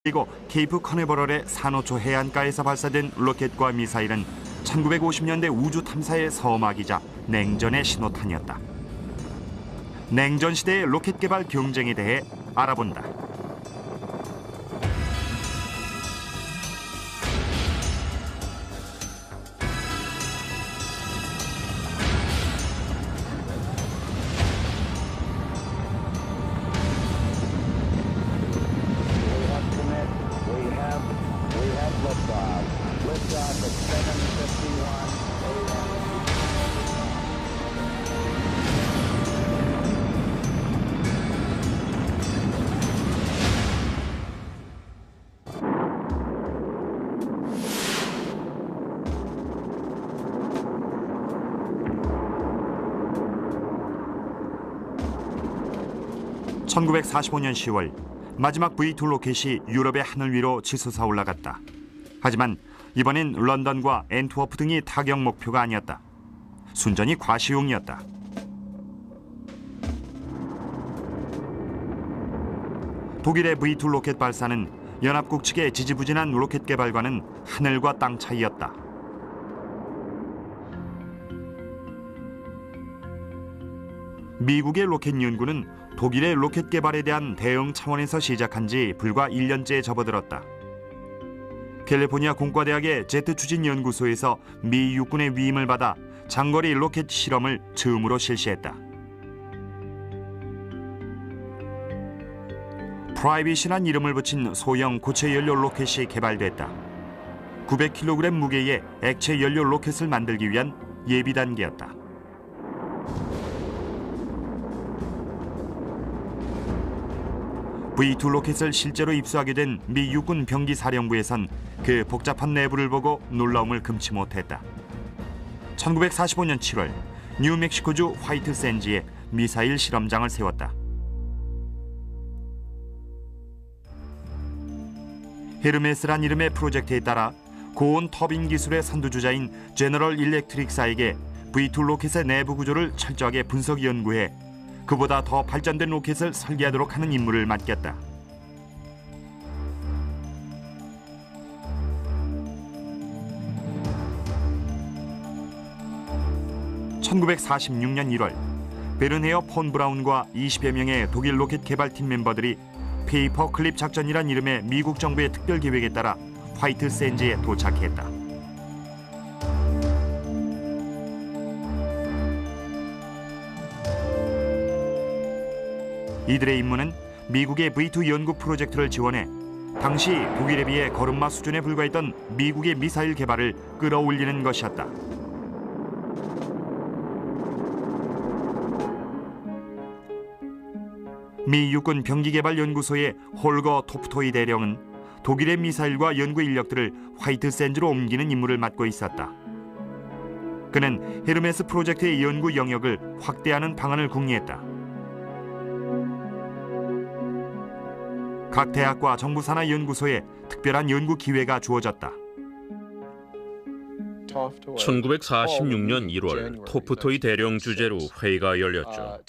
그리고 케이프 커네버럴의 산호초 해안가에서 발사된 로켓과 미사일은 1950년대 우주 탐사의 서막이자 냉전의 신호탄이었다. 냉전 시대의 로켓 개발 경쟁에 대해 알아본다. (1945년 10월) 마지막 V2 로켓이 유럽의 하늘 위로 치솟아 올라갔다. 하지만 이번엔 런던과 앤트워프 등이 타격 목표가 아니었다. 순전히 과시용이었다. 독일의 V2 로켓 발사는 연합국 측의 지지부진한 로켓 개발과는 하늘과 땅 차이였다. 미국의 로켓 연구는 독일의 로켓 개발에 대한 대응 차원에서 시작한 지 불과 1년째에 접어들었다. 캘리포니아 공과대학의 제트 추진 연구소에서 미 육군의 위임을 받아 장거리 로켓 실험을 처음으로 실시했다. 프라이빗이란 이름을 붙인 소형 고체 연료 로켓이 개발됐다. 900kg 무게의 액체 연료 로켓을 만들기 위한 예비 단계였다. V2 로켓을 실제로 입수하게 된 미 육군 병기 사령부에선 그 복잡한 내부를 보고 놀라움을 금치 못했다. 1945년 7월 뉴멕시코주 화이트 샌즈에 미사일 실험장을 세웠다. 헤르메스란 이름의 프로젝트에 따라 고온 터빈 기술의 선두주자인 제너럴 일렉트릭사에게 V2 로켓의 내부 구조를 철저하게 분석 연구해 그보다 더 발전된 로켓을 설계하도록 하는 임무를 맡겼다. (1946년 1월) 베른헤어 폰 브라운과 20여 명의 독일 로켓 개발팀 멤버들이 페이퍼 클립 작전이란 이름의 미국 정부의 특별 계획에 따라 화이트 샌즈에 도착했다. 이들의 임무는 미국의 V2 연구 프로젝트를 지원해 당시 독일에 비해 걸음마 수준에 불과했던 미국의 미사일 개발을 끌어올리는 것이었다. 미 육군 병기개발연구소의 홀거 토프토이 대령은 독일의 미사일과 연구 인력들을 화이트 샌즈로 옮기는 임무를 맡고 있었다. 그는 헤르메스 프로젝트의 연구 영역을 확대하는 방안을 궁리했다. 각 대학과 정부 산하 연구소에 특별한 연구 기회가 주어졌다. 1946년 1월 토프토이 대령 주재로 회의가 열렸죠.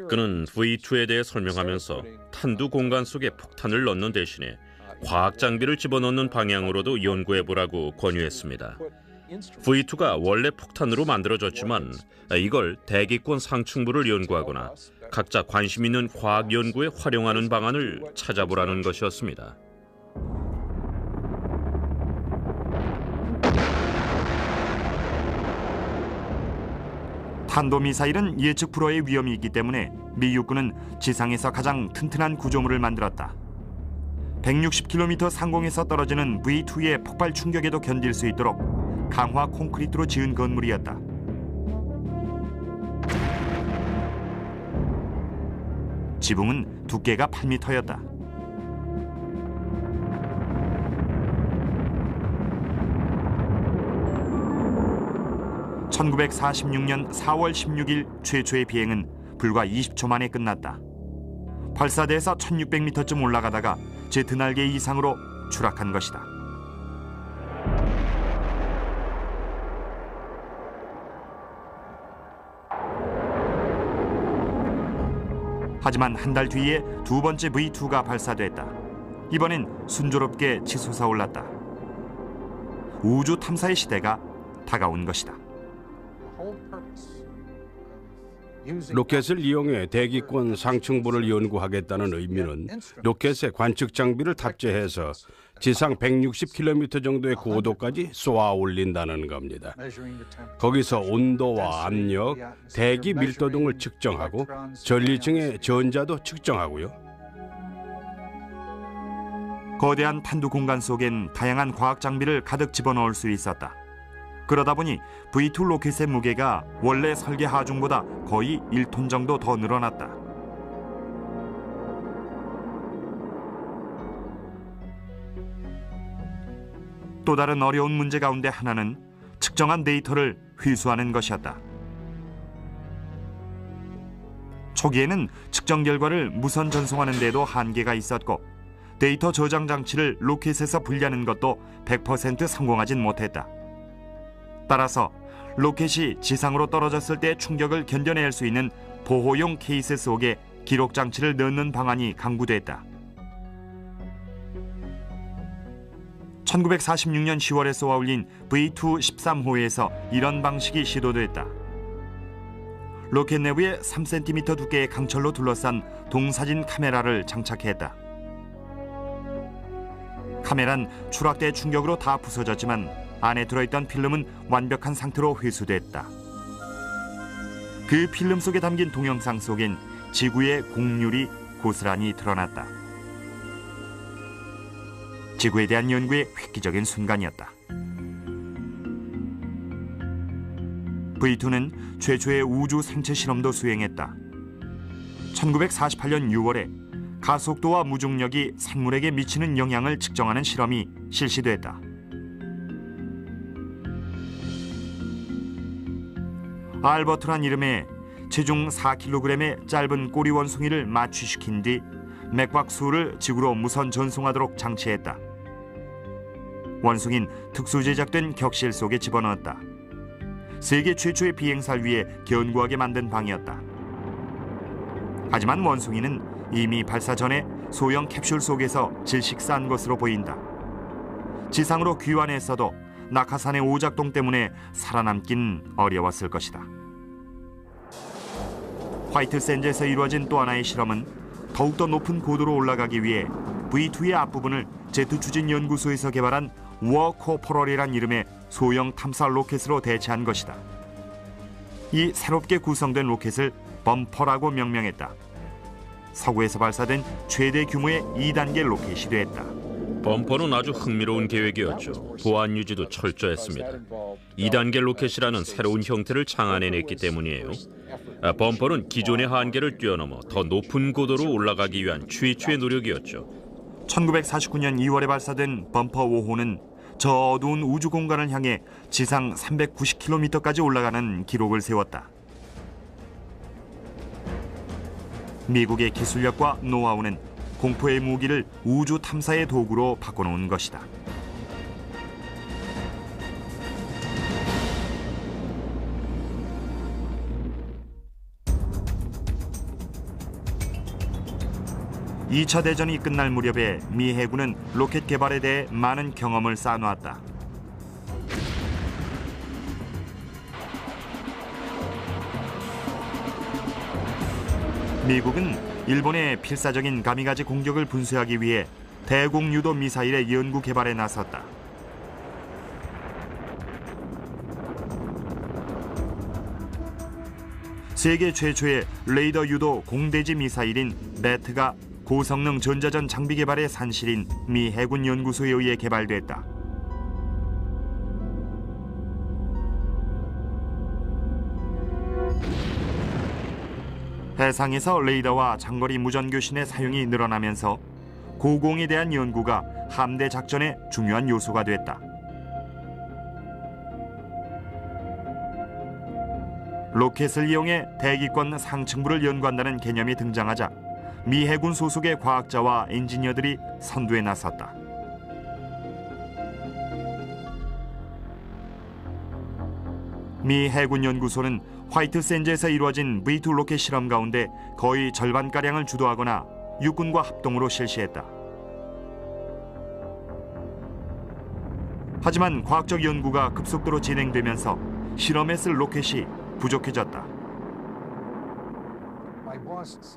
그는 V2에 대해 설명하면서 탄두 공간 속에 폭탄을 넣는 대신에 과학 장비를 집어넣는 방향으로도 연구해보라고 권유했습니다. V2가 원래 폭탄으로 만들어졌지만 이걸 대기권 상층부를 연구하거나 각자 관심 있는 과학 연구에 활용하는 방안을 찾아보라는 것이었습니다. 탄도미사일은 예측 불허의 위험이 있기 때문에 미 육군은 지상에서 가장 튼튼한 구조물을 만들었다. 160km 상공에서 떨어지는 V2의 폭발 충격에도 견딜 수 있도록 강화 콘크리트로 지은 건물이었다. 지붕은 두께가 8m였다. (1946년 4월 16일) 최초의 비행은 불과 20초 만에 끝났다. 발사대에서 1600m쯤 올라가다가 제트 날개 이상으로 추락한 것이다. 하지만 한 달 뒤에 두 번째 V2가 발사됐다. 이번엔 순조롭게 치솟아 올랐다. 우주 탐사의 시대가 다가온 것이다. 로켓을 이용해 대기권 상층부를 연구하겠다는 의미는 로켓에 관측 장비를 탑재해서 지상 160km 정도의 고도까지 쏘아 올린다는 겁니다. 거기서 온도와 압력, 대기 밀도 등을 측정하고 전리층의 전자도 측정하고요. 거대한 탄두 공간 속엔 다양한 과학 장비를 가득 집어넣을 수 있었다. 그러다 보니 V2 로켓의 무게가 원래 설계 하중보다 거의 1톤 정도 더 늘어났다. 또 다른 어려운 문제 가운데 하나는 측정한 데이터를 회수하는 것이었다. 초기에는 측정 결과를 무선 전송하는 데도 한계가 있었고 데이터 저장 장치를 로켓에서 분리하는 것도 100% 성공하진 못했다. 따라서 로켓이 지상으로 떨어졌을 때 충격을 견뎌낼 수 있는 보호용 케이스 속에 기록 장치를 넣는 방안이 강구됐다. 1946년 10월에 쏘아 올린 V2 13호에서 이런 방식이 시도됐다. 로켓 내부에 3cm 두께의 강철로 둘러싼 동사진 카메라를 장착했다. 카메라는 추락대 충격으로 다 부서졌지만 안에 들어있던 필름은 완벽한 상태로 회수됐다. 그 필름 속에 담긴 동영상 속엔 지구의 곡률이 고스란히 드러났다. 지구에 대한 연구의 획기적인 순간이었다. V2는 최초의 우주 생체 실험도 수행했다. 1948년 6월에 가속도와 무중력이 생물에게 미치는 영향을 측정하는 실험이 실시됐다. 알버트란 이름의 체중 4kg의 짧은 꼬리 원숭이를 마취시킨 뒤 맥박수를 지구로 무선 전송하도록 장치했다. 원숭이는 특수 제작된 격실 속에 집어넣었다. 세계 최초의 비행사를 위해 견고하게 만든 방이었다. 하지만 원숭이는 이미 발사 전에 소형 캡슐 속에서 질식사한 것으로 보인다. 지상으로 귀환했어도 낙하산의 오작동 때문에 살아남긴 어려웠을 것이다. 화이트 샌즈에서 이루어진 또 하나의 실험은 더욱더 높은 고도로 올라가기 위해 V2의 앞부분을 제트 추진 연구소에서 개발한 워코퍼럴이란 이름의 소형 탐사 로켓으로 대체한 것이다. 이 새롭게 구성된 로켓을 범퍼라고 명명했다. 서구에서 발사된 최대 규모의 2단계 로켓이 됐다. 범퍼는 아주 흥미로운 계획이었죠. 보안 유지도 철저했습니다. 2단계 로켓이라는 새로운 형태를 창안해냈기 때문이에요. 범퍼는 기존의 한계를 뛰어넘어 더 높은 고도로 올라가기 위한 최초의 노력이었죠. 1949년 2월에 발사된 범퍼 5호는 저 어두운 우주 공간을 향해 지상 390km까지 올라가는 기록을 세웠다. 미국의 기술력과 노하우는 공포의 무기를 우주 탐사의 도구로 바꿔놓은 것이다. (2차) 대전이 끝날 무렵에 미 해군은 로켓 개발에 대해 많은 경험을 쌓아놓았다. 미국은 일본의 필사적인 가미가제 공격을 분쇄하기 위해 대공 유도 미사일의 연구 개발에 나섰다. 세계 최초의 레이더 유도 공대지 미사일인 배트가 고성능 전자전 장비 개발의 산실인 미 해군 연구소에 의해 개발됐다. 해상에서 레이더와 장거리 무전교신의 사용이 늘어나면서 고공에 대한 연구가 함대 작전의 중요한 요소가 됐다. 로켓을 이용해 대기권 상층부를 연구한다는 개념이 등장하자 미 해군 소속의 과학자와 엔지니어들이 선두에 나섰다. 미 해군 연구소는 화이트 샌즈에서 이루어진 V2 로켓 실험 가운데 거의 절반가량을 주도하거나 육군과 합동으로 실시했다. 하지만 과학적 연구가 급속도로 진행되면서 실험에 쓸 로켓이 부족해졌다.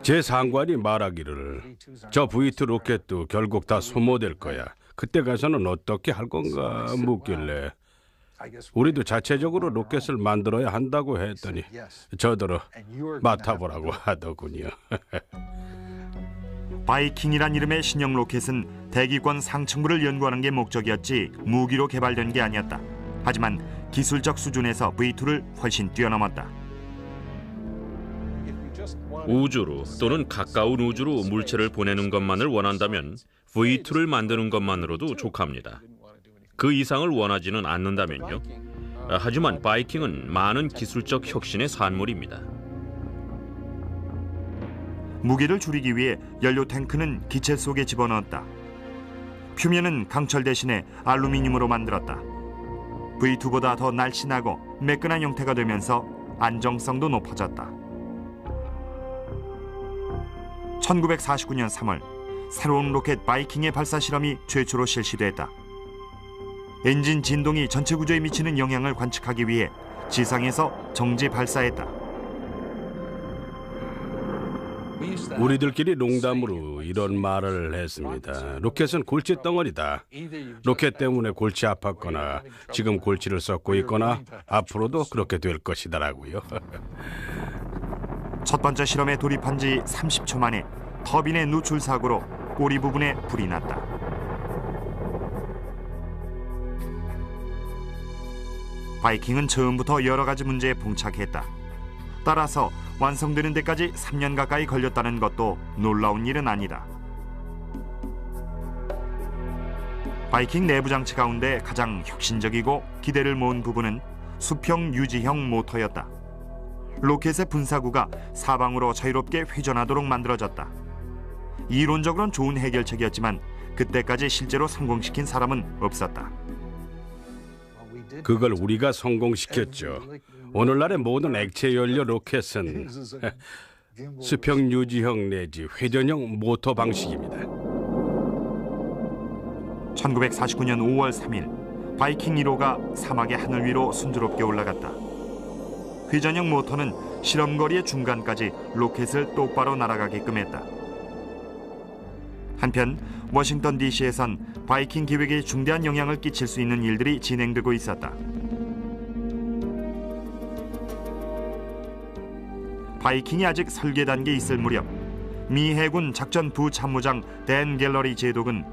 제 상관이 말하기를 저 V2 로켓도 결국 다 소모될 거야. 그때 가서는 어떻게 할 건가 묻길래 우리도 자체적으로 로켓을 만들어야 한다고 했더니 저더러 맡아보라고 하더군요. 바이킹이란 이름의 신형 로켓은 대기권 상층부를 연구하는 게 목적이었지 무기로 개발된 게 아니었다. 하지만 기술적 수준에서 V2를 훨씬 뛰어넘었다. 우주로 또는 가까운 우주로 물체를 보내는 것만을 원한다면 V2를 만드는 것만으로도 족합니다. 그 이상을 원하지는 않는다면요. 하지만 바이킹은 많은 기술적 혁신의 산물입니다. 무게를 줄이기 위해 연료 탱크는 기체 속에 집어넣었다. 표면은 강철 대신에 알루미늄으로 만들었다. V2보다 더 날씬하고 매끈한 형태가 되면서 안정성도 높아졌다. 1949년 3월 새로운 로켓 바이킹의 발사 실험이 최초로 실시됐다. 엔진 진동이 전체 구조에 미치는 영향을 관측하기 위해 지상에서 정지 발사했다. 우리들끼리 농담으로 이런 말을 했습니다. 로켓은 골치 덩어리다. 로켓 때문에 골치 아팠거나 지금 골치를 썩고 있거나 앞으로도 그렇게 될 것이더라고요. 첫 번째 실험에 돌입한 지 30초 만에 터빈의 누출 사고로 꼬리 부분에 불이 났다. 바이킹은 처음부터 여러 가지 문제에 봉착했다. 따라서 완성되는 데까지 3년 가까이 걸렸다는 것도 놀라운 일은 아니다. 바이킹 내부 장치 가운데 가장 혁신적이고 기대를 모은 부분은 수평 유지형 모터였다. 로켓의 분사구가 사방으로 자유롭게 회전하도록 만들어졌다. 이론적으로는 좋은 해결책이었지만 그때까지 실제로 성공시킨 사람은 없었다. 그걸 우리가 성공시켰죠. 오늘날의 모든 액체 연료 로켓은 수평 유지형 내지 회전형 모터 방식입니다. 1949년 5월 3일 바이킹 1호가 사막의 하늘 위로 순조롭게 올라갔다. 회전형 모터는 실험거리의 중간까지 로켓을 똑바로 날아가게끔 했다. 한편 워싱턴 DC에선 바이킹 계획에 중대한 영향을 끼칠 수 있는 일들이 진행되고 있었다. 바이킹이 아직 설계 단계에 있을 무렵 미 해군 작전 부참모장 댄 갤러리 제독은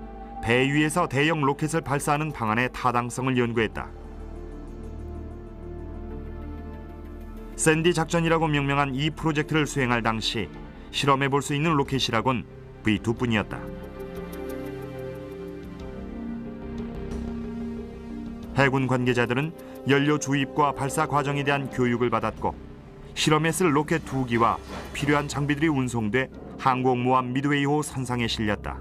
배 위에서 대형 로켓을 발사하는 방안의 타당성을 연구했다. 샌디 작전이라고 명명한 이 프로젝트를 수행할 당시 실험해 볼 수 있는 로켓이라곤 V2뿐이었다. 해군 관계자들은 연료 주입과 발사 과정에 대한 교육을 받았고 실험에 쓸 로켓 2기와 필요한 장비들이 운송돼 항공모함 미드웨이호 선상에 실렸다.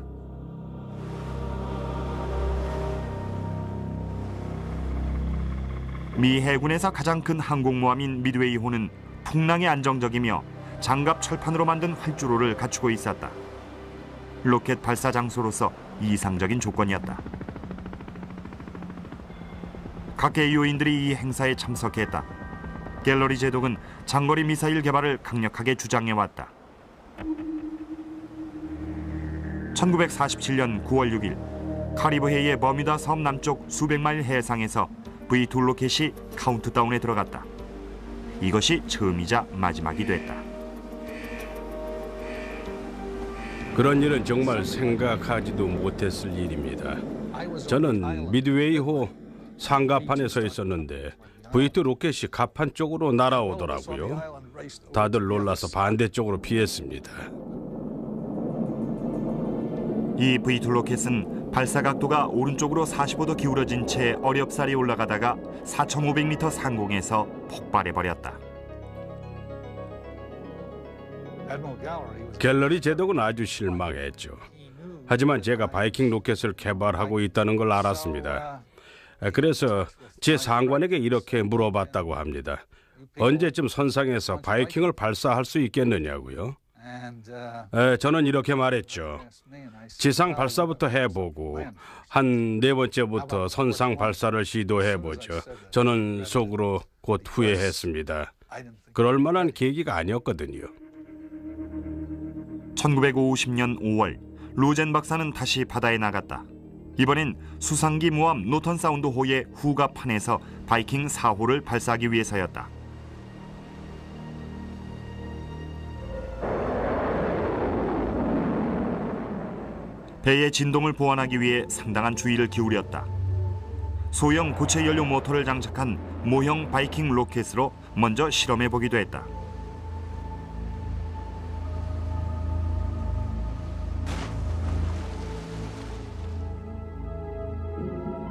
미 해군에서 가장 큰 항공모함인 미드웨이호는 풍랑에 안정적이며 장갑 철판으로 만든 활주로를 갖추고 있었다. 로켓 발사 장소로서 이상적인 조건이었다. 각계 요인들이 이 행사에 참석했다. 갤러리 제독은 장거리 미사일 개발을 강력하게 주장해왔다. 1947년 9월 6일 카리브해의 버뮤다 섬 남쪽 수백 마일 해상에서 V2 로켓이 카운트다운에 들어갔다. 이것이 처음이자 마지막이 됐다. 그런 일은 정말 생각하지도 못했을 일입니다. 저는 미드웨이호 상가판에 서 있었는데 V2 로켓이 가판 쪽으로 날아오더라고요. 다들 놀라서 반대쪽으로 피했습니다. 이 V2 로켓은 발사 각도가 오른쪽으로 45도 기울어진 채 어렵사리 올라가다가 4,500m 상공에서 폭발해버렸다. 갤러리 제독은 아주 실망했죠. 하지만 제가 바이킹 로켓을 개발하고 있다는 걸 알았습니다. 그래서 제 상관에게 이렇게 물어봤다고 합니다. 언제쯤 선상에서 바이킹을 발사할 수 있겠느냐고요. 저는 이렇게 말했죠. 지상 발사부터 해보고 한 네 번째부터 선상 발사를 시도해보죠. 저는 속으로 곧 후회했습니다. 그럴 만한 계기가 아니었거든요. 1950년 5월 로젠 박사는 다시 바다에 나갔다. 이번엔 수상기 모함 노턴 사운드호의 후가판에서 바이킹 4호를 발사하기 위해서였다. 배의 진동을 보완하기 위해 상당한 주의를 기울였다. 소형 고체 연료 모터를 장착한 모형 바이킹 로켓으로 먼저 실험해 보기도 했다.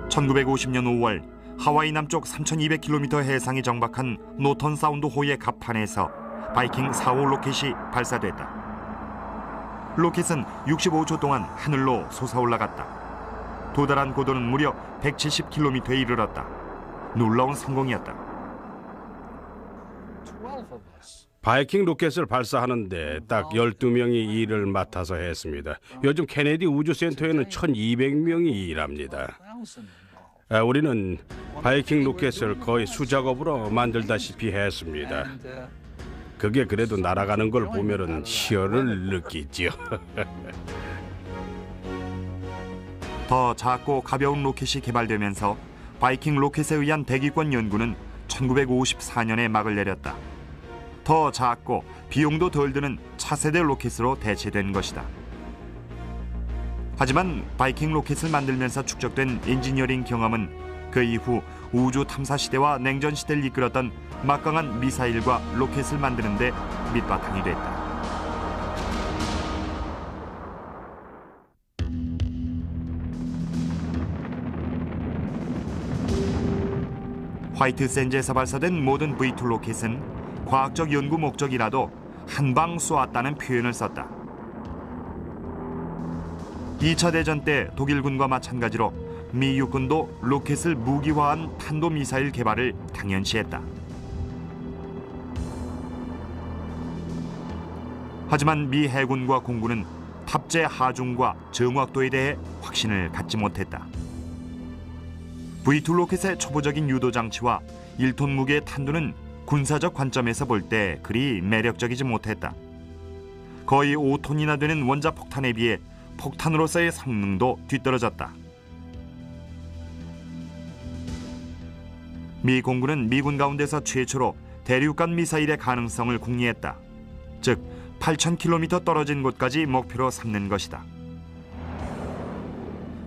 (1950년 5월) 하와이 남쪽 3,200km 해상이 정박한 노턴 사운드호의 갑판에서 바이킹 4호 로켓이 발사됐다. 로켓은 65초 동안 하늘로 솟아올라갔다. 도달한 고도는 무려 170km에 이르렀다. 놀라운 성공이었다. 바이킹 로켓을 발사하는데 딱 12명이 이 일을 맡아서 했습니다. 요즘 케네디 우주센터에는 1,200명이 일합니다. 우리는 바이킹 로켓을 거의 수작업으로 만들다시피 했습니다. 그게 그래도 날아가는 걸 보면은 희열을 느끼죠. 더 작고 가벼운 로켓이 개발되면서 바이킹 로켓에 의한 대기권 연구는 1954년에 막을 내렸다. 더 작고 비용도 덜 드는 차세대 로켓으로 대체된 것이다. 하지만 바이킹 로켓을 만들면서 축적된 엔지니어링 경험은 그 이후 우주 탐사 시대와 냉전 시대를 이끌었던 막강한 미사일과 로켓을 만드는 데 밑바탕이 됐다. 화이트 샌즈에서 발사된 모든 V2 로켓은 과학적 연구 목적이라도 한 방 쏘았다는 표현을 썼다. 2차 대전 때 독일군과 마찬가지로 미 육군도 로켓을 무기화한 탄도미사일 개발을 당연시했다. 하지만 미 해군과 공군은 탑재 하중과 정확도에 대해 확신을 갖지 못했다. V2 로켓의 초보적인 유도 장치와 1톤 무게의 탄두는 군사적 관점에서 볼 때 그리 매력적이지 못했다. 거의 5톤이나 되는 원자 폭탄에 비해 폭탄으로서의 성능도 뒤떨어졌다. 미 공군은 미군 가운데서 최초로 대륙간 미사일의 가능성을 궁리했다. 즉 8,000km 떨어진 곳까지 목표로 삼는 것이다.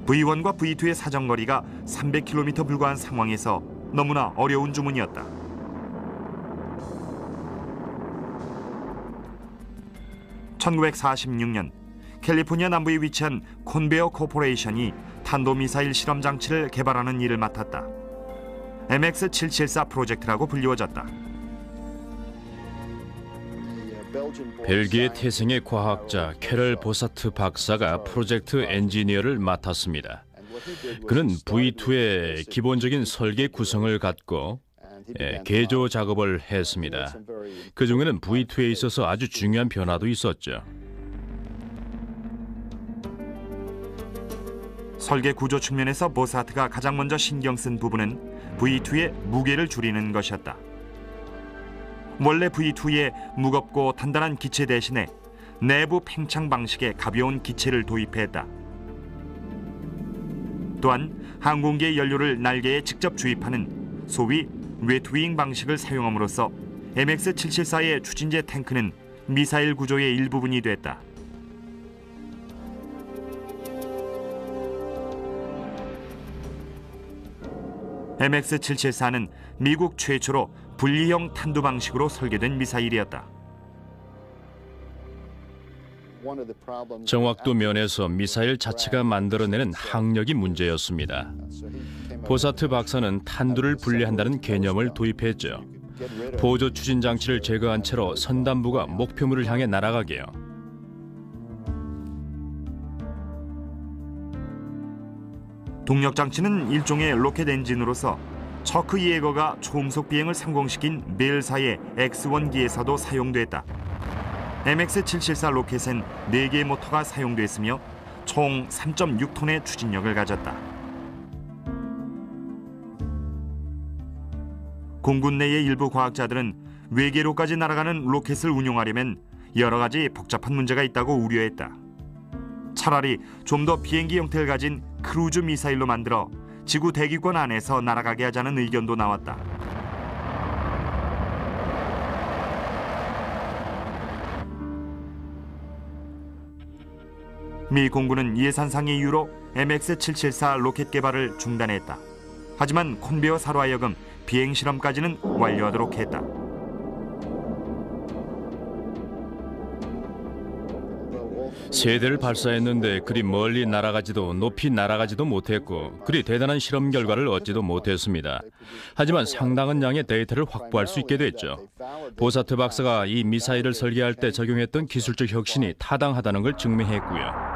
V1과 V2의 사정거리가 300km 불과한 상황에서 너무나 어려운 주문이었다. (1946년) 캘리포니아 남부에 위치한 콘베어 코퍼레이션이 탄도미사일 실험 장치를 개발하는 일을 맡았다. MX774 프로젝트라고 불리워졌다. 벨기에 태생의 과학자 캐럴 보사트 박사가 프로젝트 엔지니어를 맡았습니다. 그는 V2의 기본적인 설계 구성을 갖고 개조 작업을 했습니다. 그 중에는 V2에 있어서 아주 중요한 변화도 있었죠. 설계 구조 측면에서 보사트가 가장 먼저 신경 쓴 부분은 V2의 무게를 줄이는 것이었다. 원래 V2에 무겁고 단단한 기체 대신에 내부 팽창 방식의 가벼운 기체를 도입했다. 또한 항공기의 연료를 날개에 직접 주입하는 소위 웨트윙 방식을 사용함으로써 MX774의 추진제 탱크는 미사일 구조의 일부분이 됐다. MX774는 미국 최초로 분리형 탄두 방식으로 설계된 미사일이었다. 정확도 면에서 미사일 자체가 만들어내는 항력이 문제였습니다. 보사트 박사는 탄두를 분리한다는 개념을 도입했죠. 보조 추진 장치를 제거한 채로 선단부가 목표물을 향해 날아가게요. 동력 장치는 일종의 로켓 엔진으로서 처크 예거가 초음속 비행을 성공시킨 벨사의 X1기에서도 사용됐다. MX-774 로켓엔 4개의 모터가 사용됐으며 총 3.6톤의 추진력을 가졌다. 공군 내의 일부 과학자들은 외계로까지 날아가는 로켓을 운용하려면 여러 가지 복잡한 문제가 있다고 우려했다. 차라리 좀 더 비행기 형태를 가진 크루즈 미사일로 만들어 지구 대기권 안에서 날아가게 하자는 의견도 나왔다. 미 공군은 예산상의 이유로 MX-774 로켓 개발을 중단했다. 하지만 콘베어사로 하여금 비행 실험까지는 완료하도록 했다. 세 대를 발사했는데 그리 멀리 날아가지도 높이 날아가지도 못했고 그리 대단한 실험 결과를 얻지도 못했습니다. 하지만 상당한 양의 데이터를 확보할 수 있게 됐죠. 보사트 박사가 이 미사일을 설계할 때 적용했던 기술적 혁신이 타당하다는 걸 증명했고요.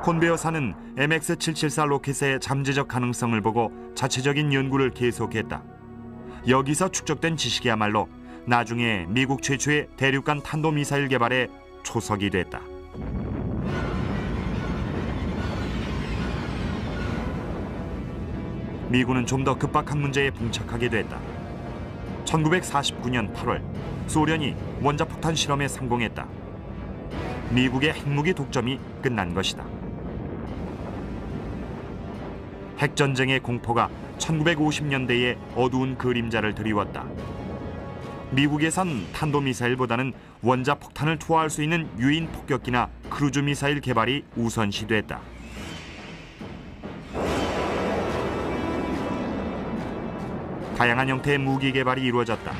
콘베어사는 MX-774 로켓의 잠재적 가능성을 보고 자체적인 연구를 계속했다. 여기서 축적된 지식이야말로 나중에 미국 최초의 대륙간 탄도미사일 개발의 초석이 됐다. 미군은 좀 더 급박한 문제에 봉착하게 됐다. 1949년 8월 소련이 원자폭탄 실험에 성공했다. 미국의 핵무기 독점이 끝난 것이다. 핵전쟁의 공포가 1950년대에 어두운 그림자를 드리웠다. 미국에선 탄도미사일보다는 원자폭탄을 투하할 수 있는 유인 폭격기나 크루즈 미사일 개발이 우선시됐다. 다양한 형태의 무기 개발이 이루어졌다.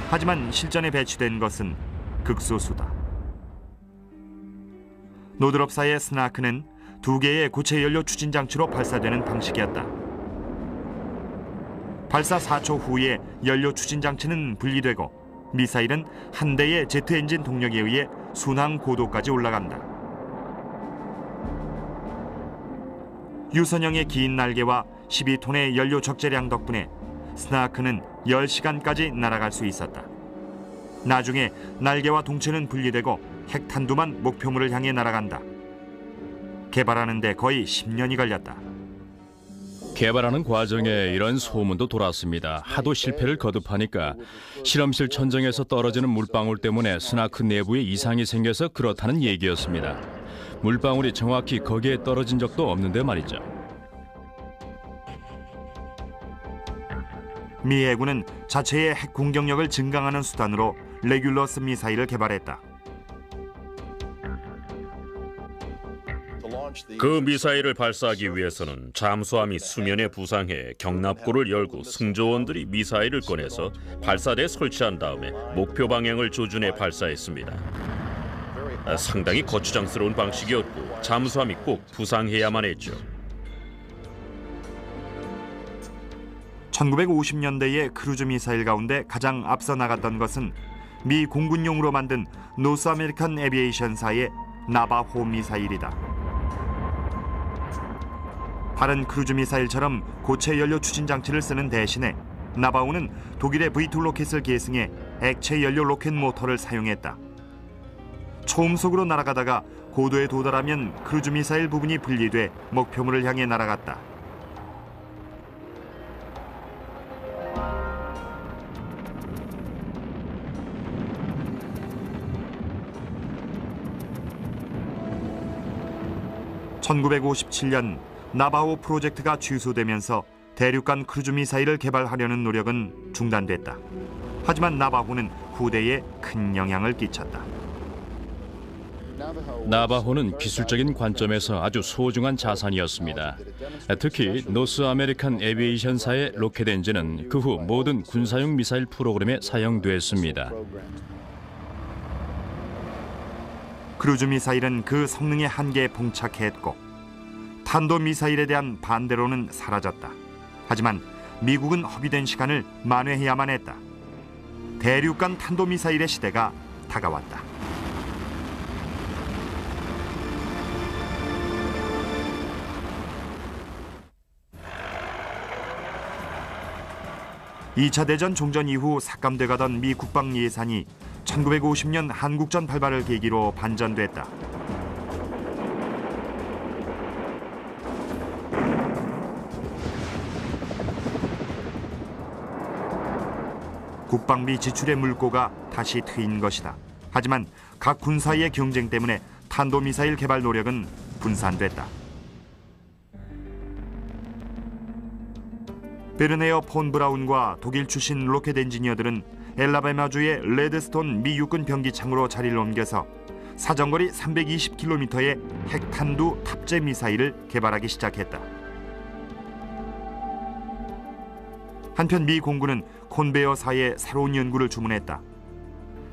하지만 실전에 배치된 것은 극소수다. 노드럽사의 스나크는 2개의 고체 연료 추진 장치로 발사되는 방식이었다. 발사 4초 후에 연료 추진 장치는 분리되고 미사일은 한 대의 제트 엔진 동력에 의해 순항 고도까지 올라간다. 유선형의 긴 날개와 12톤의 연료 적재량 덕분에 스나크는 10시간까지 날아갈 수 있었다. 나중에 날개와 동체는 분리되고 핵탄두만 목표물을 향해 날아간다. 개발하는 데 거의 10년이 걸렸다. 개발하는 과정에 이런 소문도 돌았습니다. 하도 실패를 거듭하니까 실험실 천정에서 떨어지는 물방울 때문에 스나크 내부에 이상이 생겨서 그렇다는 얘기였습니다. 물방울이 정확히 거기에 떨어진 적도 없는데 말이죠. 미 해군은 자체의 핵 공격력을 증강하는 수단으로 레귤러스 미사일을 개발했다. 그 미사일을 발사하기 위해서는 잠수함이 수면에 부상해 경납고를 열고 승조원들이 미사일을 꺼내서 발사대에 설치한 다음에 목표 방향을 조준해 발사했습니다. 상당히 거추장스러운 방식이었고 잠수함이 꼭 부상해야만 했죠. 1950년대의 크루즈 미사일 가운데 가장 앞서 나갔던 것은 미 공군용으로 만든 노스 아메리칸 에비에이션사의 나바호 미사일이다. 다른 크루즈 미사일처럼 고체 연료 추진 장치를 쓰는 대신에 나바호는 독일의 V2 로켓을 계승해 액체 연료 로켓 모터를 사용했다. 초음속으로 날아가다가 고도에 도달하면 크루즈 미사일 부분이 분리돼 목표물을 향해 날아갔다. (1957년) 나바호 프로젝트가 취소되면서 대륙간 크루즈 미사일을 개발하려는 노력은 중단됐다. 하지만 나바호는 후대에 큰 영향을 끼쳤다. 나바호는 기술적인 관점에서 아주 소중한 자산이었습니다. 특히 노스 아메리칸 에비에이션사의 로켓 엔진은 그 후 모든 군사용 미사일 프로그램에 사용됐습니다. 크루즈 미사일은 그 성능의 한계에 봉착했고 탄도미사일에 대한 반대로는 사라졌다. 하지만 미국은 허비된 시간을 만회해야만 했다. 대륙간 탄도미사일의 시대가 다가왔다. 2차 대전 종전 이후 삭감돼가던 미 국방 예산이 1950년 한국전 발발을 계기로 반전됐다. 국방비 지출의 물꼬가 다시 트인 것이다. 하지만 각 군사의 경쟁 때문에 탄도미사일 개발 노력은 분산됐다. 베르네어 폰 브라운과 독일 출신 로켓 엔지니어들은 엘라바마주의 레드스톤 미 육군 병기창으로 자리를 옮겨서 사정거리 320km의 핵탄두 탑재 미사일을 개발하기 시작했다. 한편 미 공군은 콘베어사에 새로운 연구를 주문했다.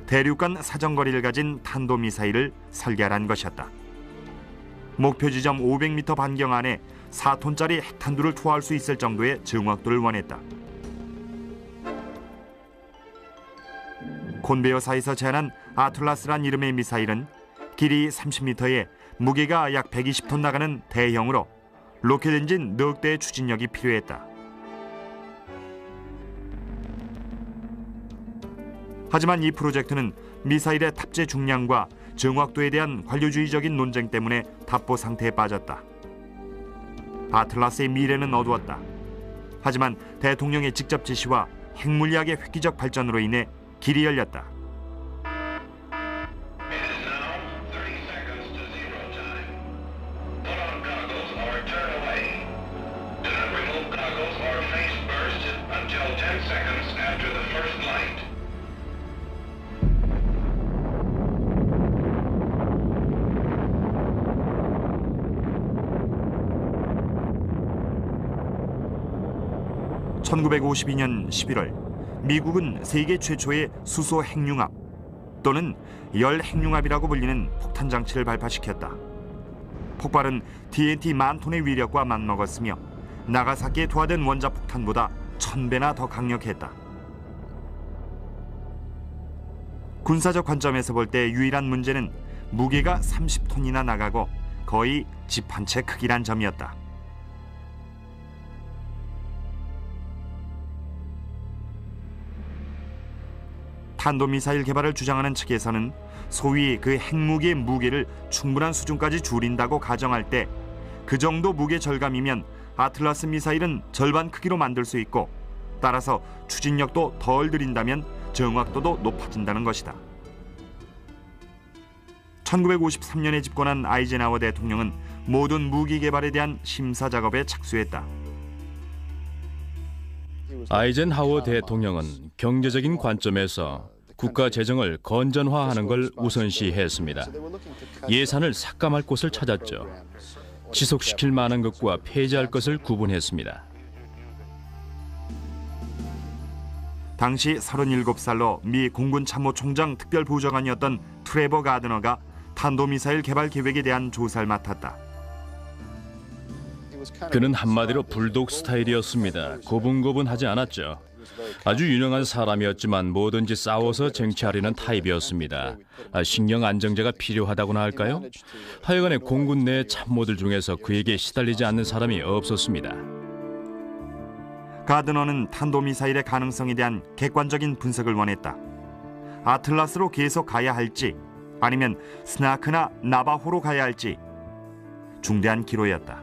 대륙간 사정거리를 가진 탄도미사일을 설계하라는 것이었다. 목표 지점 500m 반경 안에 4톤짜리 핵탄두를 투하할 수 있을 정도의 정확도를 원했다. 콘베어사에서 제안한 아틀라스란 이름의 미사일은 길이 30m에 무게가 약 120톤 나가는 대형으로 로켓 엔진 넉 대의 추진력이 필요했다. 하지만 이 프로젝트는 미사일의 탑재 중량과 정확도에 대한 관료주의적인 논쟁 때문에 답보 상태에 빠졌다. 아틀라스의 미래는 어두웠다. 하지만 대통령의 직접 지시와 핵물리학의 획기적 발전으로 인해 길이 열렸다. (1952년 11월) 미국은 세계 최초의 수소 핵융합 또는 열 핵융합이라고 불리는 폭탄 장치를 발파시켰다. 폭발은 TNT 10,000톤의 위력과 맞먹었으며 나가사키에 투하된 원자 폭탄보다 1000배나 더 강력했다. 군사적 관점에서 볼 때 유일한 문제는 무게가 30톤이나 나가고 거의 집 한 채 크기란 점이었다. 탄도미사일 개발을 주장하는 측에서는 소위 그 핵무기의 무게를 충분한 수준까지 줄인다고 가정할 때 그 정도 무게 절감이면 아틀라스 미사일은 절반 크기로 만들 수 있고 따라서 추진력도 덜 들인다면 정확도도 높아진다는 것이다. 1953년에 집권한 아이젠하워 대통령은 모든 무기 개발에 대한 심사 작업에 착수했다. 아이젠하워 대통령은 경제적인 관점에서 국가 재정을 건전화하는 걸 우선시했습니다. 예산을 삭감할 곳을 찾았죠. 지속시킬 만한 것과 폐지할 것을 구분했습니다. 당시 37살로 미 공군 참모총장 특별보좌관이었던 트레버 가드너가 탄도미사일 개발 계획에 대한 조사를 맡았다. 그는 한마디로 불독 스타일이었습니다. 고분고분하지 않았죠. 아주 유능한 사람이었지만 뭐든지 싸워서 쟁취하려는 타입이었습니다. 신경 안정제가 필요하다고나 할까요? 하여간에 공군 내 참모들 중에서 그에게 시달리지 않는 사람이 없었습니다. 가드너는 탄도미사일의 가능성에 대한 객관적인 분석을 원했다. 아틀라스로 계속 가야 할지 아니면 스나크나 나바호로 가야 할지 중대한 기로였다.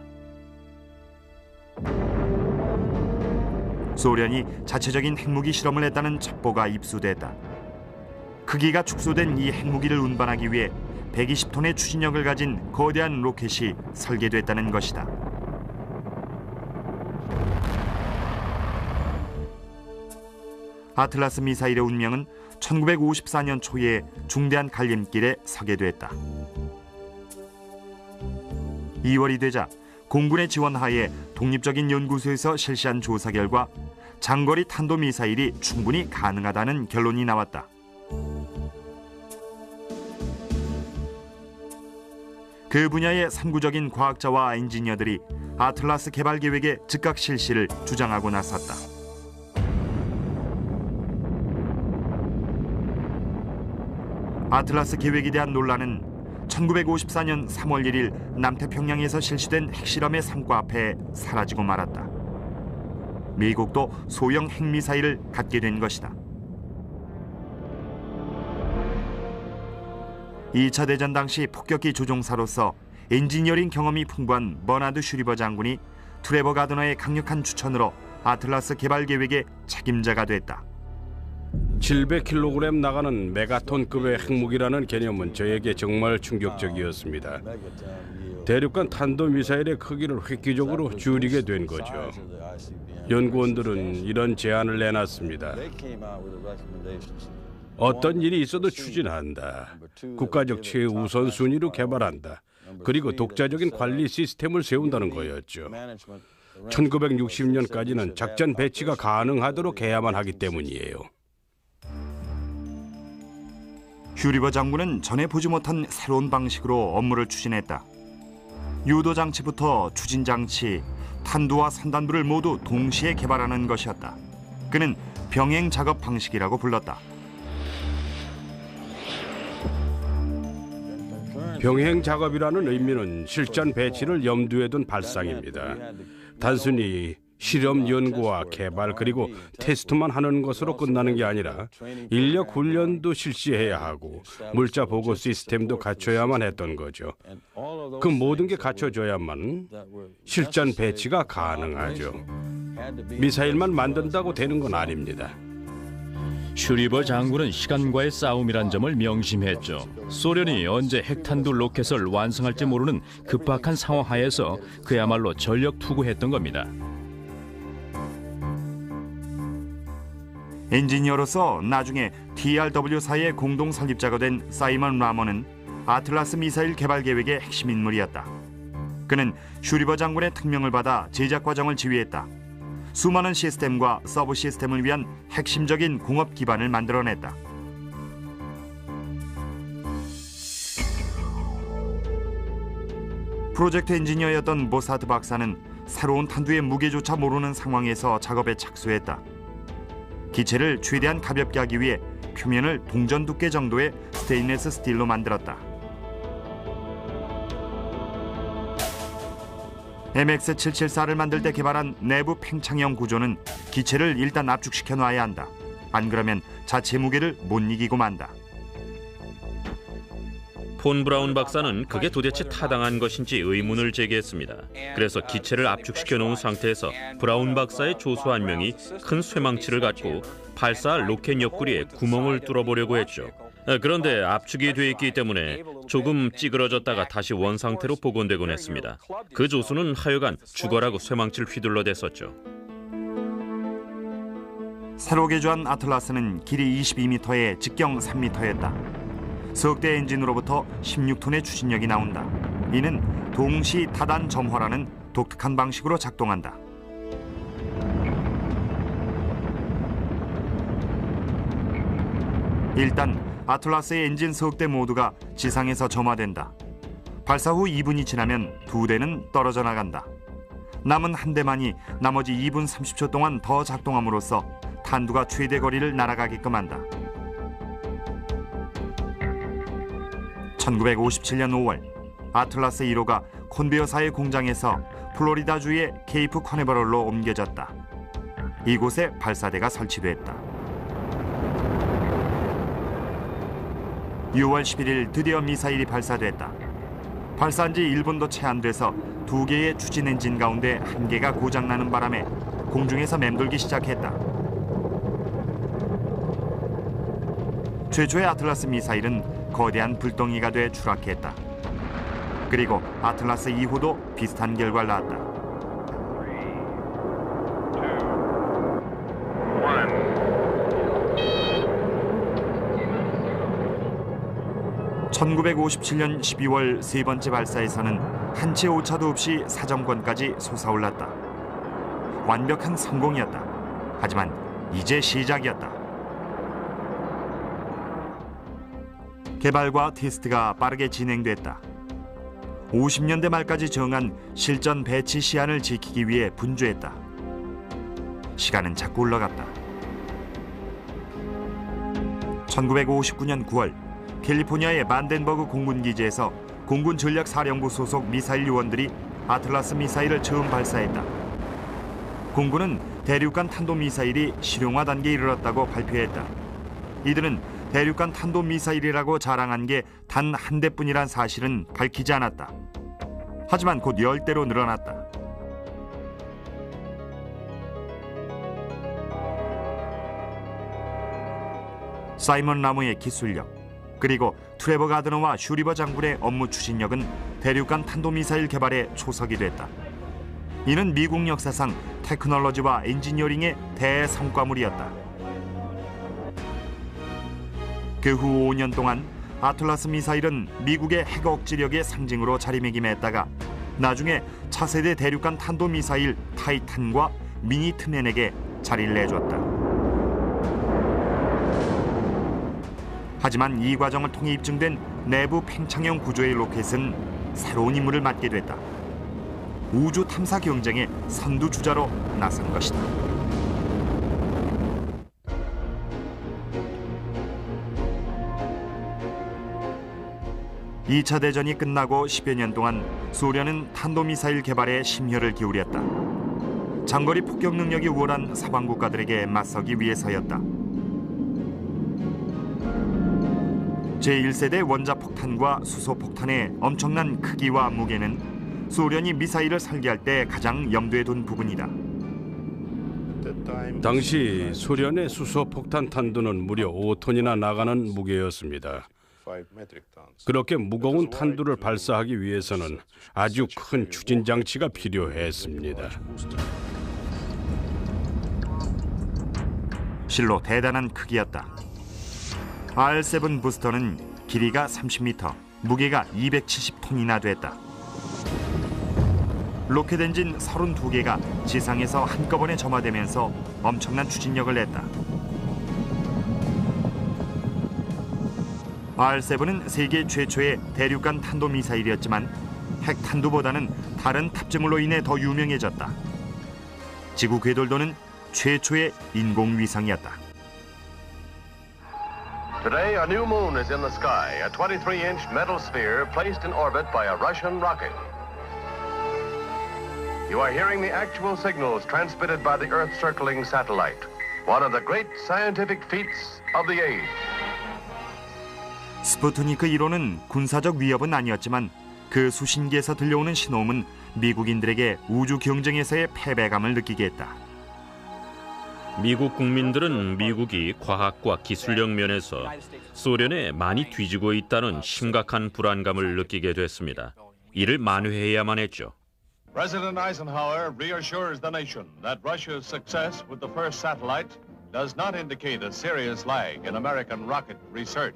소련이 자체적인 핵무기 실험을 했다는 첩보가 입수됐다. 크기가 축소된 이 핵무기를 운반하기 위해 120톤의 추진력을 가진 거대한 로켓이 설계됐다는 것이다. 아틀라스 미사일의 운명은 1954년 초에 중대한 갈림길에 서게 됐다. 2월이 되자 공군의 지원하에 독립적인 연구소에서 실시한 조사 결과 장거리 탄도미사일이 충분히 가능하다는 결론이 나왔다. 그 분야의 선구적인 과학자와 엔지니어들이 아틀라스 개발 계획의 즉각 실시를 주장하고 나섰다. 아틀라스 계획에 대한 논란은 1954년 3월 1일 남태평양에서 실시된 핵실험의 성과 앞에 사라지고 말았다. 미국도 소형 핵미사일을 갖게 된 것이다. 2차 대전 당시 폭격기 조종사로서 엔지니어링 경험이 풍부한 버나드 슈리버 장군이 트레버 가드너의 강력한 추천으로 아틀라스 개발 계획의 책임자가 됐다. 700kg 나가는 메가톤급의 핵무기라는 개념은 저에게 정말 충격적이었습니다. 대륙간 탄도미사일의 크기를 획기적으로 줄이게 된 거죠. 연구원들은 이런 제안을 내놨습니다. 어떤 일이 있어도 추진한다. 국가적 최우선순위로 개발한다. 그리고 독자적인 관리 시스템을 세운다는 거였죠. 1960년까지는 작전 배치가 가능하도록 해야만 하기 때문이에요. 슈리버 장군은 전에 보지 못한 새로운 방식으로 업무를 추진했다. 유도 장치부터 추진 장치, 탄두와 산단부를 모두 동시에 개발하는 것이었다. 그는 병행 작업 방식이라고 불렀다. 병행 작업이라는 의미는 실전 배치를 염두에 둔 발상입니다. 단순히 실험 연구와 개발 그리고 테스트만 하는 것으로 끝나는 게 아니라 인력 훈련도 실시해야 하고 물자 보고 시스템도 갖춰야만 했던 거죠. 그 모든 게 갖춰져야만 실전 배치가 가능하죠. 미사일만 만든다고 되는 건 아닙니다. 슈리버 장군은 시간과의 싸움이란 점을 명심했죠. 소련이 언제 핵탄두 로켓을 완성할지 모르는 급박한 상황 하에서 그야말로 전력 투구했던 겁니다. 엔지니어로서 나중에 TRW사의 공동 설립자가 된 사이먼 라먼은 아틀라스 미사일 개발 계획의 핵심 인물이었다. 그는 슈리버 장군의 특명을 받아 제작 과정을 지휘했다. 수많은 시스템과 서브 시스템을 위한 핵심적인 공업 기반을 만들어냈다. 프로젝트 엔지니어였던 모사트 박사는 새로운 탄두의 무게조차 모르는 상황에서 작업에 착수했다. 기체를 최대한 가볍게 하기 위해 표면을 동전 두께 정도의 스테인리스 스틸로 만들었다. MX774를 만들 때 개발한 내부 팽창형 구조는 기체를 일단 압축시켜 놔야 한다. 안 그러면 자체 무게를 못 이기고 만다. 폰 브라운 박사는 그게 도대체 타당한 것인지 의문을 제기했습니다. 그래서 기체를 압축시켜 놓은 상태에서 브라운 박사의 조수 한 명이 큰 쇠망치를 갖고 발사할 로켓 옆구리에 구멍을 뚫어보려고 했죠. 그런데 압축이 돼 있기 때문에 조금 찌그러졌다가 다시 원상태로 복원되곤 했습니다. 그 조수는 하여간 죽어라고 쇠망치를 휘둘러댔었죠. 새로 개조한 아틀라스는 길이 22m에 직경 3m였다. 석대 엔진으로부터 16톤의 추진력이 나온다. 이는 동시 타단 점화라는 독특한 방식으로 작동한다. 일단 아틀라스의 엔진 석대 모두가 지상에서 점화된다. 발사 후 2분이 지나면 두 대는 떨어져 나간다. 남은 한 대만이 나머지 2분 30초 동안 더 작동함으로써 탄두가 최대 거리를 날아가게끔 한다. 1957년 5월 아틀라스 1호가 콘베어사의 공장에서 플로리다주의 케이프 커네버럴로 옮겨졌다. 이곳에 발사대가 설치됐다. 6월 11일 드디어 미사일이 발사됐다. 발사한 지 1분도 채 안 돼서 두 개의 추진 엔진 가운데 한 개가 고장나는 바람에 공중에서 맴돌기 시작했다. 최초의 아틀라스 미사일은 거대한 불덩이가 돼 추락했다. 그리고 아틀라스 2호도 비슷한 결과를 낳았다. 1957년 12월 세 번째 발사에서는 한 채 오차도 없이 사정권까지 솟아올랐다. 완벽한 성공이었다. 하지만 이제 시작이었다. 개발과 테스트가 빠르게 진행됐다. 50년대 말까지 정한 실전 배치 시한을 지키기 위해 분주했다. 시간은 자꾸 흘러갔다. 1959년 9월 캘리포니아의 반덴버그 공군기지에서 공군 전략사령부 소속 미사일 요원들이 아틀라스 미사일을 처음 발사했다. 공군은 대륙간 탄도미사일이 실용화 단계에 이르렀다고 발표했다. 이들은 대륙간 탄도미사일이라고 자랑한 게 단 한 대뿐이란 사실은 밝히지 않았다. 하지만 곧 10대로 늘어났다. 사이먼 라모의 기술력, 그리고 트레버 가드너와 슈리버 장군의 업무 추진력은 대륙간 탄도미사일 개발의 초석이 됐다. 이는 미국 역사상 테크놀로지와 엔지니어링의 대성과물이었다. 그 후 5년 동안 아틀라스 미사일은 미국의 핵 억지력의 상징으로 자리매김했다가 나중에 차세대 대륙간 탄도미사일 타이탄과 미니트맨에게 자리를 내줬다. 하지만 이 과정을 통해 입증된 내부 팽창형 구조의 로켓은 새로운 임무를 맡게 됐다. 우주 탐사 경쟁의 선두주자로 나선 것이다. 2차 대전이 끝나고 10여 년 동안 소련은 탄도미사일 개발에 심혈을 기울였다. 장거리 폭격 능력이 우월한 서방 국가들에게 맞서기 위해서였다. 제1세대 원자폭탄과 수소폭탄의 엄청난 크기와 무게는 소련이 미사일을 설계할 때 가장 염두에 둔 부분이다. 당시 소련의 수소폭탄 탄두는 무려 5톤이나 나가는 무게였습니다. 그렇게 무거운 탄두를 발사하기 위해서는 아주 큰 추진 장치가 필요했습니다. 실로 대단한 크기였다. R7 부스터는 길이가 30m, 무게가 270톤이나 됐다. 로켓 엔진 32개가 지상에서 한꺼번에 점화되면서 엄청난 추진력을 냈다. R7은 세계 최초의 대륙간 탄도미사일이었지만 핵탄두보다는 다른 탑재물로 인해 더 유명해졌다. 지구 궤돌도는 최초의 인공위성이었다. Today, a new moon is in the sky, a 23-inch metal sphere placed in orbit by a Russian rocket. You are hearing the actual signals transmitted by the Earth-circling satellite, one of the great scientific feats of the age. 스푸트니크 1호는 군사적 위협은 아니었지만 그 수신기에서 들려오는 신호음은 미국인들에게 우주 경쟁에서의 패배감을 느끼게 했다. 미국 국민들은 미국이 과학과 기술력 면에서 소련에 많이 뒤지고 있다는 심각한 불안감을 느끼게 됐습니다. 이를 만회해야만 했죠. President Eisenhower reassures the nation that Russia's success with the first satellite does not indicate a serious lag in American rocket research.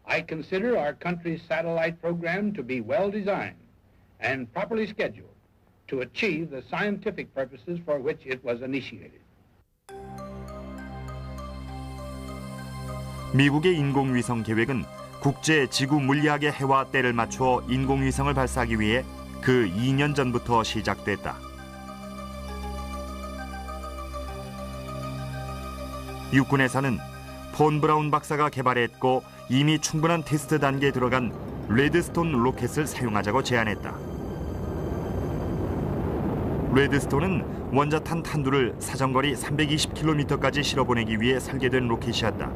I consider our country's satellite program to be well designed and properly scheduled to achieve the scientific purposes for which it was initiated. 미국의 인공위성 계획은 국제 지구 물리학의 해와 때를 맞추어 인공위성을 발사하기 위해 그 2년 전부터 시작됐다. 육군에서는 폰 브라운 박사가 개발했고 이미 충분한 테스트 단계에 들어간 레드스톤 로켓을 사용하자고 제안했다. 레드스톤은 원자탄 탄두를 사정거리 320km까지 실어보내기 위해 설계된 로켓이었다.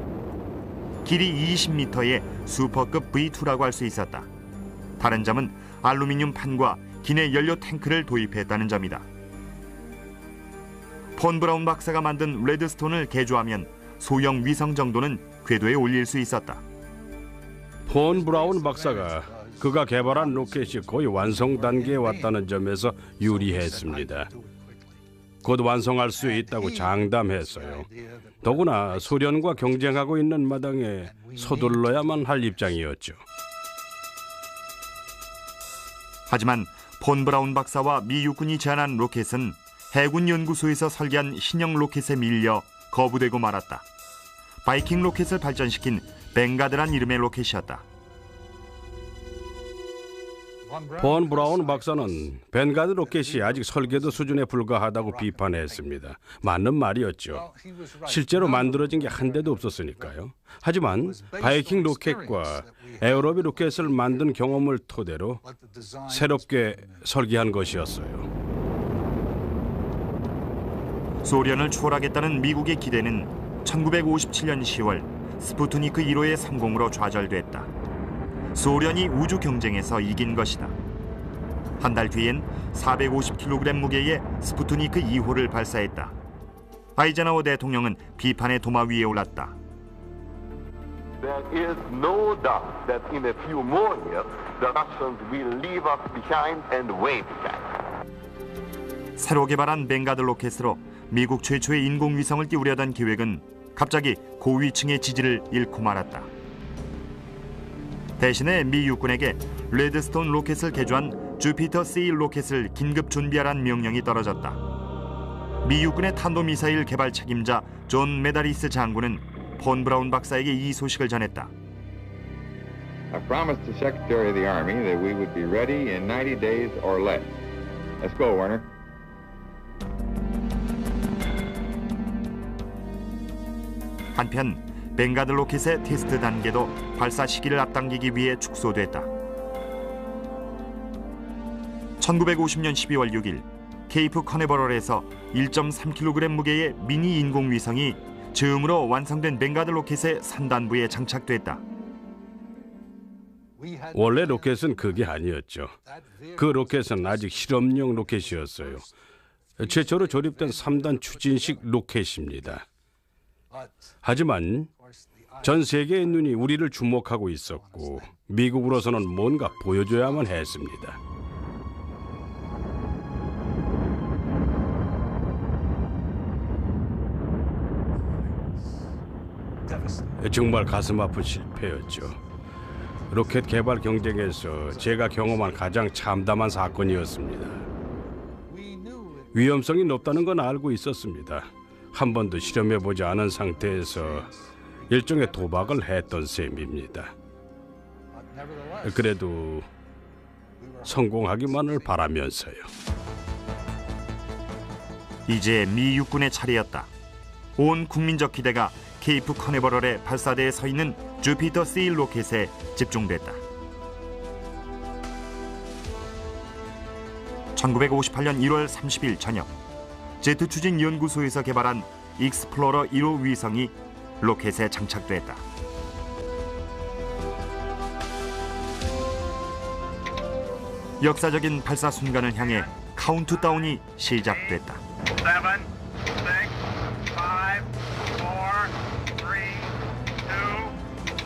길이 20m의 슈퍼급 V2라고 할 수 있었다. 다른 점은 알루미늄 판과 기내 연료 탱크를 도입했다는 점이다. 폰 브라운 박사가 만든 레드스톤을 개조하면 소형 위성 정도는 궤도에 올릴 수 있었다. 폰 브라운 박사가 그가 개발한 로켓이 거의 완성 단계에 왔다는 점에서 유리했습니다. 곧 완성할 수 있다고 장담했어요. 더구나 소련과 경쟁하고 있는 마당에 서둘러야만 할 입장이었죠. 하지만 폰 브라운 박사와 미 육군이 제안한 로켓은 해군 연구소에서 설계한 신형 로켓에 밀려 거부되고 말았다. 바이킹 로켓을 발전시킨 벵가드란 이름의 로켓이었다. 폰 브라운 박사는 벵가드 로켓이 아직 설계도 수준에 불과하다고 비판했습니다. 맞는 말이었죠. 실제로 만들어진 게 한 대도 없었으니까요. 하지만 바이킹 로켓과 에어로비 로켓을 만든 경험을 토대로 새롭게 설계한 것이었어요. 소련을 추월하겠다는 미국의 기대는 1957년 10월 스푸트니크 1호의 성공으로 좌절됐다. 소련이 우주 경쟁에서 이긴 것이다. 한 달 뒤엔 450kg 무게의 스푸트니크 2호를 발사했다. 아이젠하워 대통령은 비판의 도마 위에 올랐다. There is no doubt that in a few more years, the Russians will leave us behind and way behind. 새로 개발한 뱅가드 로켓으로 미국 최초의 인공위성을 띄우려던 계획은 갑자기 고위층의 지지를 잃고 말았다. 대신에 미 육군에게 레드스톤 로켓을 개조한 주피터 C 로켓을 긴급 준비하라는 명령이 떨어졌다. 미 육군의 탄도미사일 개발 책임자 존 메다리스 장군은 폰 브라운 박사에게 이 소식을 전했다. I promised the Secretary of the Army that we would be ready in 90 days or less. Let's go, Werner. 한편 뱅가드 로켓의 테스트 단계도 발사 시기를 앞당기기 위해 축소됐다. 1950년 12월 6일 케이프 커네버럴에서 1.3kg 무게의 미니 인공위성이 처음으로 완성된 뱅가드 로켓의 산단부에 장착됐다. 원래 로켓은 그게 아니었죠. 그 로켓은 아직 실험용 로켓이었어요. 최초로 조립된 3단 추진식 로켓입니다. 하지만 전 세계의 눈이 우리를 주목하고 있었고 미국으로서는 뭔가 보여줘야만 했습니다. 정말 가슴 아픈 실패였죠. 로켓 개발 경쟁에서 제가 경험한 가장 참담한 사건이었습니다. 위험성이 높다는 건 알고 있었습니다. 한 번도 실험해보지 않은 상태에서 일종의 도박을 했던 셈입니다. 그래도 성공하기만을 바라면서요. 이제 미 육군의 차례였다. 온 국민적 기대가 케이프 커네버럴의 발사대에 서 있는 주피터 C 로켓에 집중됐다. 1958년 1월 30일 저녁 제트 추진 연구소에서 개발한 익스플로러 1호 위성이 로켓에 장착됐다. 역사적인 발사 순간을 향해 카운트다운이 시작됐다. 7, 6, 5, 4, 3, 2,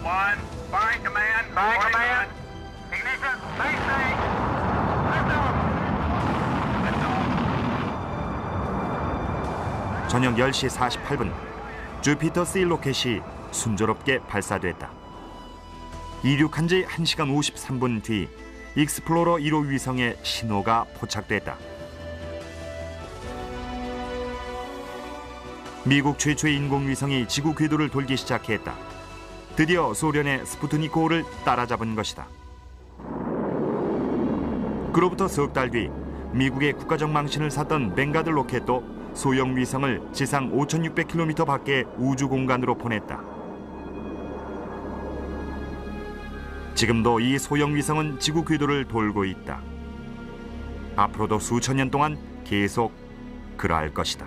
1. Fire command. Fire command. Ignition. Maintain. 저녁 10시 48분 주피터 C 로켓이 순조롭게 발사됐다. 이륙한 지 1시간 53분 뒤 익스플로러 1호 위성의 신호가 포착됐다. 미국 최초의 인공위성이 지구 궤도를 돌기 시작했다. 드디어 소련의 스푸트니크 5를 따라잡은 것이다. 그로부터 석 달 뒤 미국의 국가적 망신을 샀던 뱅가드 로켓도 소형 위성을 지상 5,600km 밖의 우주 공간으로 보냈다. 지금도 이 소형 위성은 지구 궤도를 돌고 있다. 앞으로도 수천 년 동안 계속 그러할 것이다.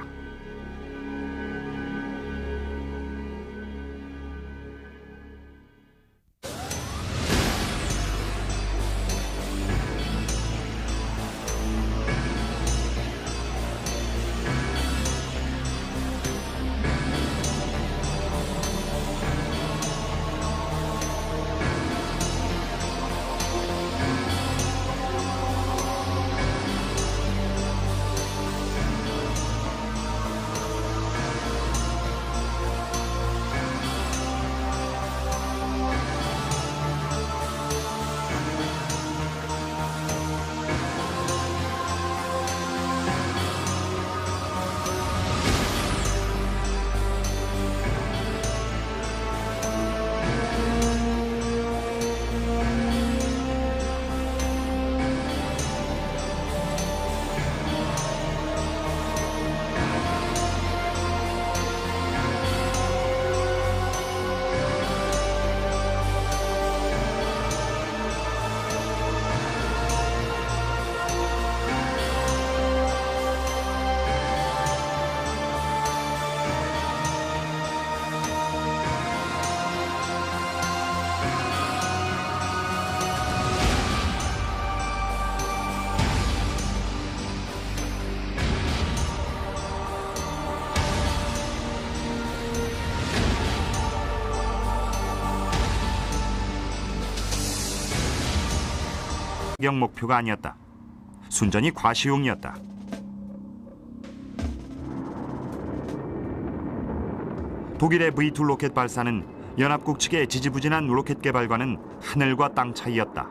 경 목표가 아니었다. 순전히 과시용이었다. 독일의 V2 로켓 발사는 연합국 측의 지지부진한 로켓 개발과는 하늘과 땅 차이였다.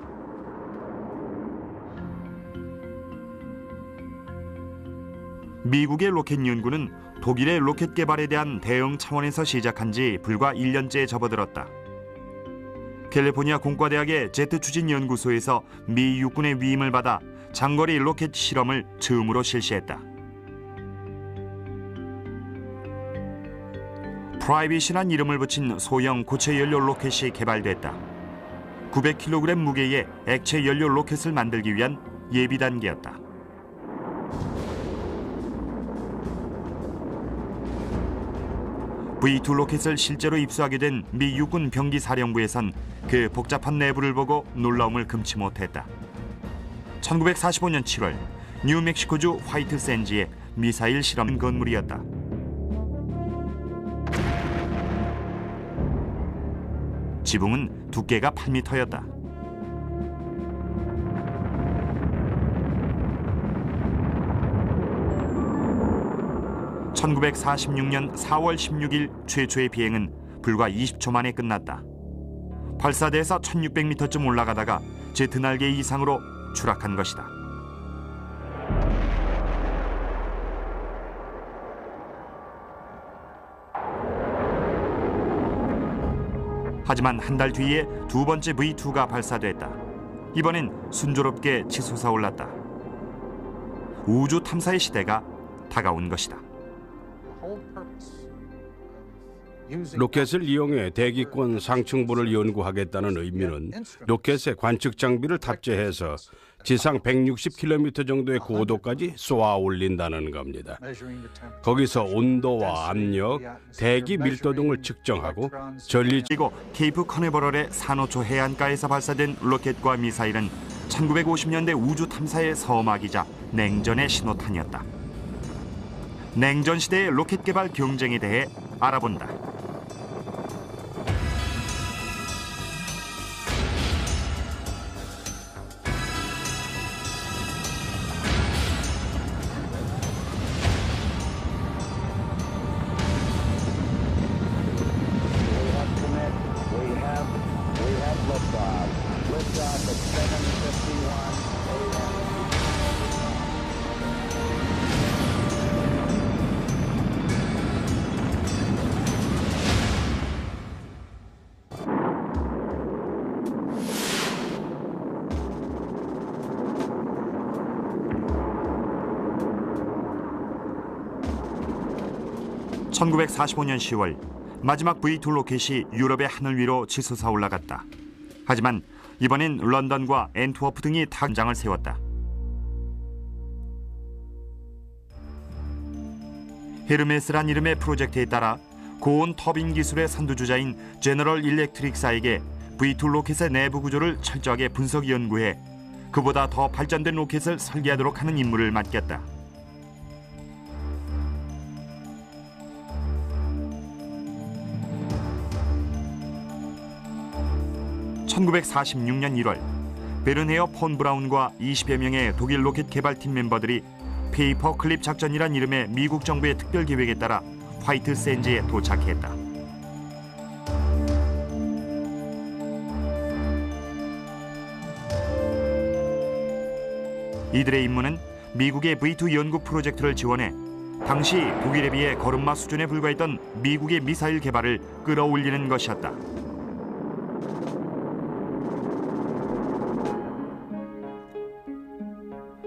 미국의 로켓 연구는 독일의 로켓 개발에 대한 대응 차원에서 시작한 지 불과 1년째에 접어들었다. 캘리포니아 공과대학의 제트 추진 연구소에서 미 육군의 위임을 받아 장거리 로켓 실험을 처음으로 실시했다. 프라이빗이란 이름을 붙인 소형 고체 연료 로켓이 개발됐다. 900kg 무게의 액체 연료 로켓을 만들기 위한 예비 단계였다. V2 로켓을 실제로 입수하게 된 미 육군 병기사령부에선 그 복잡한 내부를 보고 놀라움을 금치 못했다. 1945년 7월 뉴멕시코주 화이트 샌즈의 미사일 실험 건물이었다. 지붕은 두께가 8m였다. (1946년 4월 16일) 최초의 비행은 불과 20초 만에 끝났다. 발사대에서 1600m쯤 올라가다가 제트 날개 이상으로 추락한 것이다. 하지만 한 달 뒤에 두 번째 V2가 발사됐다. 이번엔 순조롭게 치솟아 올랐다. 우주 탐사의 시대가 다가온 것이다. 로켓을 이용해 대기권 상층부를 연구하겠다는 의미는 로켓에 관측 장비를 탑재해서 지상 160km 정도의 고도까지 쏘아 올린다는 겁니다. 거기서 온도와 압력, 대기 밀도 등을 측정하고 그리고 케이프 커네버럴의 산호초 해안가에서 발사된 로켓과 미사일은 1950년대 우주 탐사의 서막이자 냉전의 신호탄이었다. 냉전 시대의 로켓 개발 경쟁에 대해 알아본다. (1945년 10월) 마지막 V2 로켓이 유럽의 하늘 위로 치솟아 올라갔다. 하지만 이번엔 런던과 앤트워프 등이 탄장을 세웠다. 헤르메스란 이름의 프로젝트에 따라 고온 터빈 기술의 선두주자인 제너럴 일렉트릭사에게 V2 로켓의 내부 구조를 철저하게 분석 연구해 그보다 더 발전된 로켓을 설계하도록 하는 임무를 맡겼다. (1946년 1월) 베른헤어 폰 브라운과 20여 명의 독일 로켓 개발팀 멤버들이 페이퍼 클립 작전이란 이름의 미국 정부의 특별 계획에 따라 화이트 샌즈에 도착했다. 이들의 임무는 미국의 V2 연구 프로젝트를 지원해 당시 독일에 비해 걸음마 수준에 불과했던 미국의 미사일 개발을 끌어올리는 것이었다.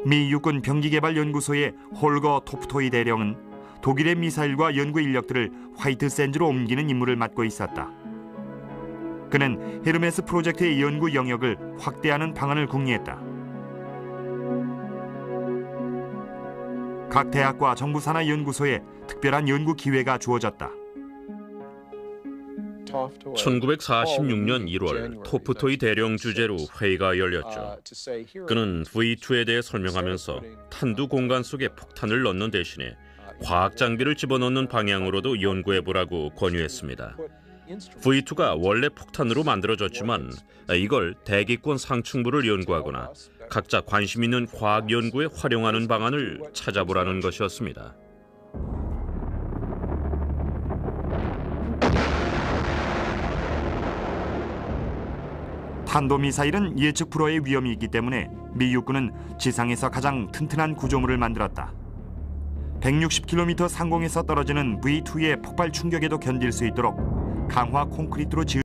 미 육군 병기개발연구소의 홀거 토프토이 대령은 독일의 미사일과 연구 인력들을 화이트 샌즈로 옮기는 임무를 맡고 있었다. 그는 헤르메스 프로젝트의 연구 영역을 확대하는 방안을 궁리했다. 각 대학과 정부 산하 연구소에 특별한 연구 기회가 주어졌다. 1946년 1월 토프토이 대령 주재로 회의가 열렸죠. 그는 V2에 대해 설명하면서 탄두 공간 속에 폭탄을 넣는 대신에 과학 장비를 집어넣는 방향으로도 연구해보라고 권유했습니다. V2가 원래 폭탄으로 만들어졌지만 이걸 대기권 상층부를 연구하거나 각자 관심 있는 과학 연구에 활용하는 방안을 찾아보라는 것이었습니다. 탄도미사일은 예측 불허의 위험이 있기 때문에 미 육군은 지상에서 가장 튼튼한 구조물을 만들었다. 160km 상공에서 떨어지는 V2의 폭발 충격에도 견딜 수 있도록 강화 콘크리트로 지은